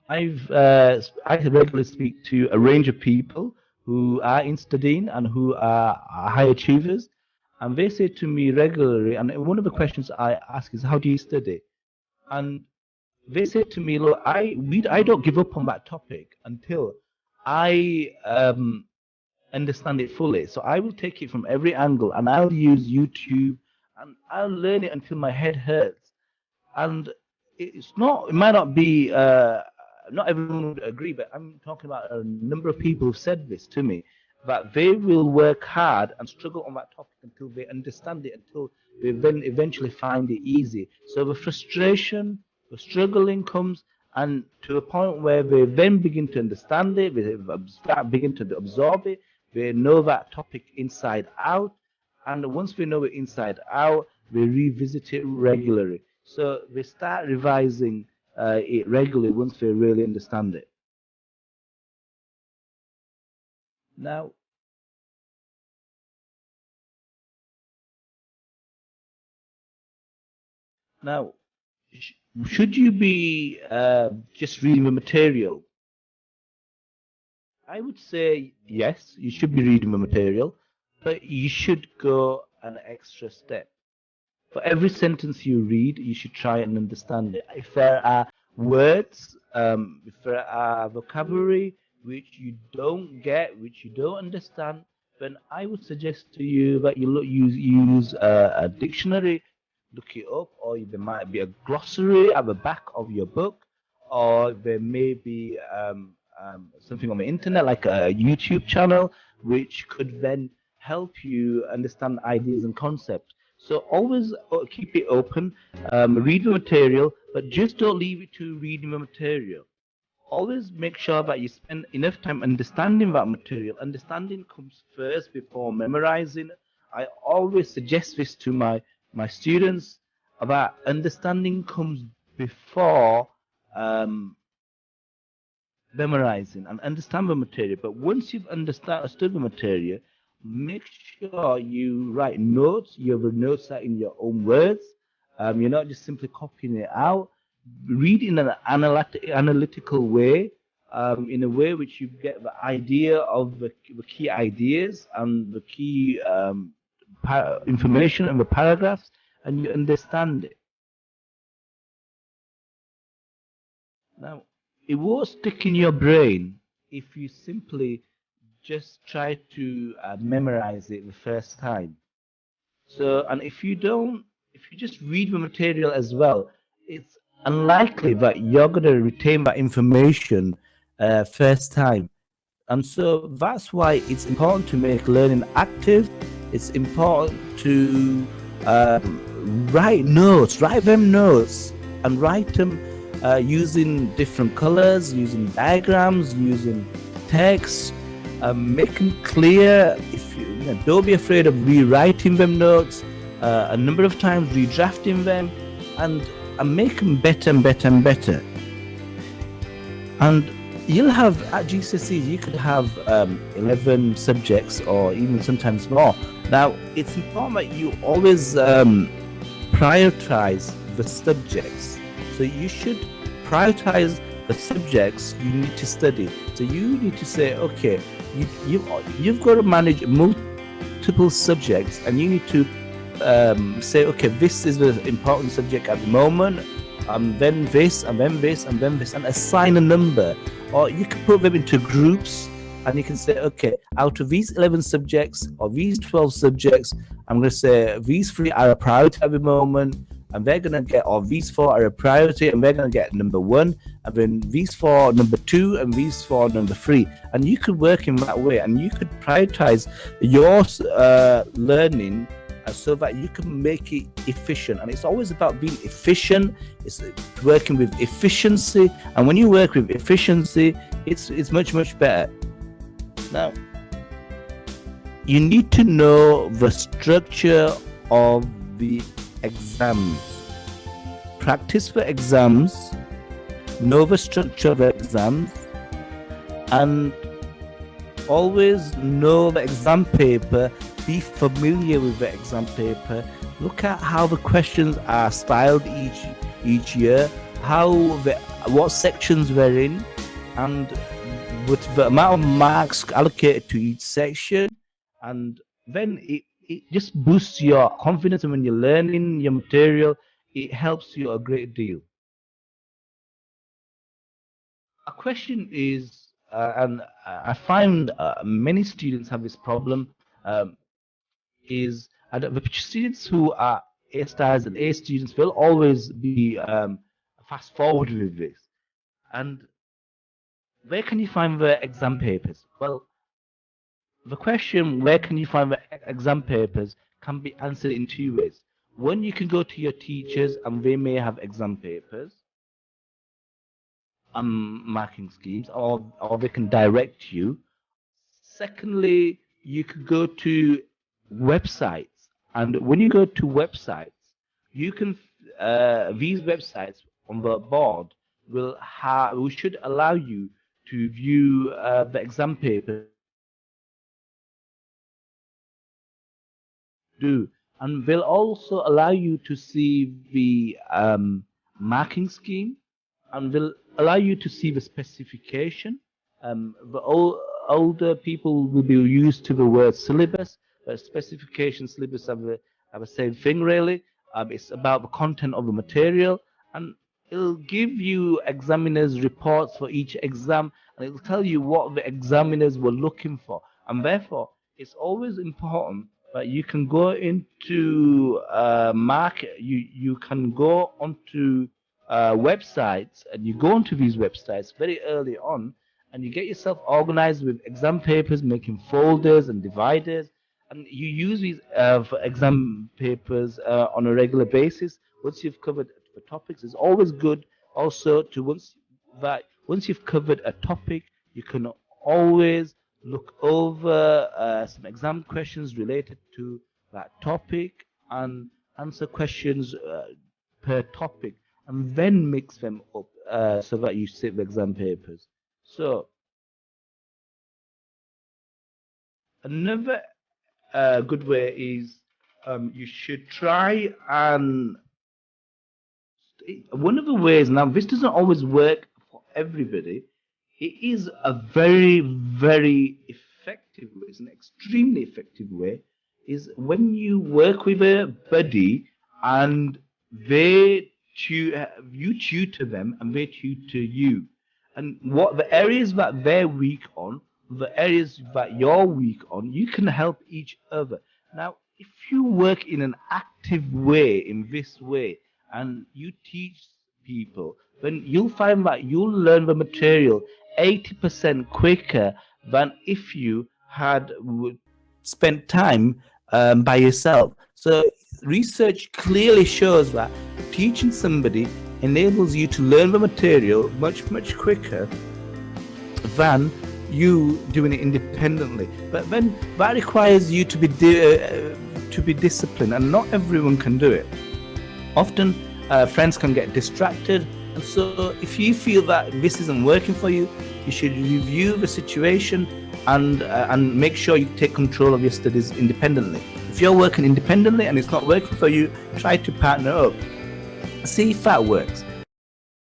I regularly speak to a range of people who are in studying and who are high achievers, and they say to me regularly, and one of the questions I ask is, "How do you study?" And they said to me, "Look, I don't give up on that topic until I understand it fully. So I will take it from every angle, and I'll use YouTube, and I'll learn it until my head hurts." And it might not be, not everyone would agree, but I'm talking about a number of people who've said this to me, that they will work hard and struggle on that topic until they understand it, until they then eventually find it easy. So the frustration, the struggling comes, and to a point where they then begin to understand it, they begin to absorb it, they know that topic inside out, and once we know it inside out, we revisit it regularly. So we start revising it regularly once we really understand it. Now, now, should you be just reading the material? I would say yes, you should be reading the material, but you should go an extra step. For every sentence you read, you should try and understand it. If there are words, if there are vocabulary which you don't get, which you don't understand, then I would suggest to you that use a dictionary, look it up, or there might be a glossary at the back of your book, or there may be something on the internet like a YouTube channel, which could then help you understand ideas and concepts. So always keep it open, read the material, but just don't leave it to reading the material. Always make sure that you spend enough time understanding that material. Understanding comes first before memorizing. I always suggest this to my students, that understanding comes before um, memorizing, and understand the material. But once you've understood the material, make sure you write notes. You have the notes that in your own words. You're not just simply copying it out. Read in an analytical way, in a way which you get the idea of the key ideas and the key information in the paragraphs, and you understand it. Now, it won't stick in your brain if you simply just try to memorize it the first time. So, and if you just read the material as well, it's unlikely that you're going to retain that information first time. And so that's why it's important to make learning active. It's important to write them notes, and write them using different colors, using diagrams, using text. Make them clear. If don't be afraid of rewriting them notes a number of times, redrafting them, and make them better and better and better. And you'll have at GCSEs, you could have 11 subjects or even sometimes more. Now, it's important that you always prioritize the subjects. So you should prioritize the subjects you need to study. So you need to say, okay, you've got to manage multiple subjects, and you need to say, okay, this is the important subject at the moment, and then this, and then this, and then this, and assign a number. Or you can put them into groups, and you can say, okay, out of these 11 subjects or these 12 subjects, I'm going to say these 3 are a priority at the moment, and they're going to get, or these 4 are a priority, and they're going to get number 1, and then these 4 number 2, and these 4 number 3. And you could work in that way, and you could prioritize your learning so that you can make it efficient. And it's always about being efficient. It's working with efficiency, and when you work with efficiency, it's much better. Now, you need to know the structure of the exams. Practice for exams, know the structure of exams, and always know the exam paper. Be familiar with the exam paper. Look at how the questions are styled each year. how what sections we're in, and with the amount of marks allocated to each section, and then it just boosts your confidence. And when you're learning your material, it helps you a great deal. A question is, and I find many students have this problem, is the students who are A stars and A students will always be fast forward with this. And where can you find the exam papers? Well, the question, where can you find the exam papers, can be answered in two ways. One, you can go to your teachers and they may have exam papers, marking schemes, or they can direct you. Secondly, you could go to websites, and when you go to websites, you can these websites on the board will should allow you to view the exam paper do, and will also allow you to see the marking scheme, and will allow you to see the specification. Older people will be used to the word syllabus, but specification, syllabus have the same thing really. It's about the content of the material, and it'll give you examiners' reports for each exam, and it'll tell you what the examiners were looking for, and therefore it's always important that you can go into market. You can go onto websites, and you go onto these websites very early on, and you get yourself organized with exam papers, making folders and dividers, and you use these for exam papers on a regular basis. Once you've covered the topics, it's always good also to once you've covered a topic, you can always look over some exam questions related to that topic and answer questions per topic, and then mix them up so that you save the exam papers. So another good way is you should try and one of the ways, now this doesn't always work for everybody, it is a very, very effective way, it's an extremely effective way, is when you work with a buddy and they you tutor them and they tutor you. And what the areas that they're weak on, the areas that you're weak on, you can help each other. Now, if you work in an active way, in this way, and you teach people, then you'll find that you'll learn the material 80% quicker than if you had spent time by yourself. So research clearly shows that teaching somebody enables you to learn the material much, much quicker than you doing it independently. But then that requires you to be disciplined, and not everyone can do it. Often friends can get distracted, and so if you feel that this isn't working for you, you should review the situation and make sure you take control of your studies independently. If you're working independently and it's not working for you, try to partner up. See if that works.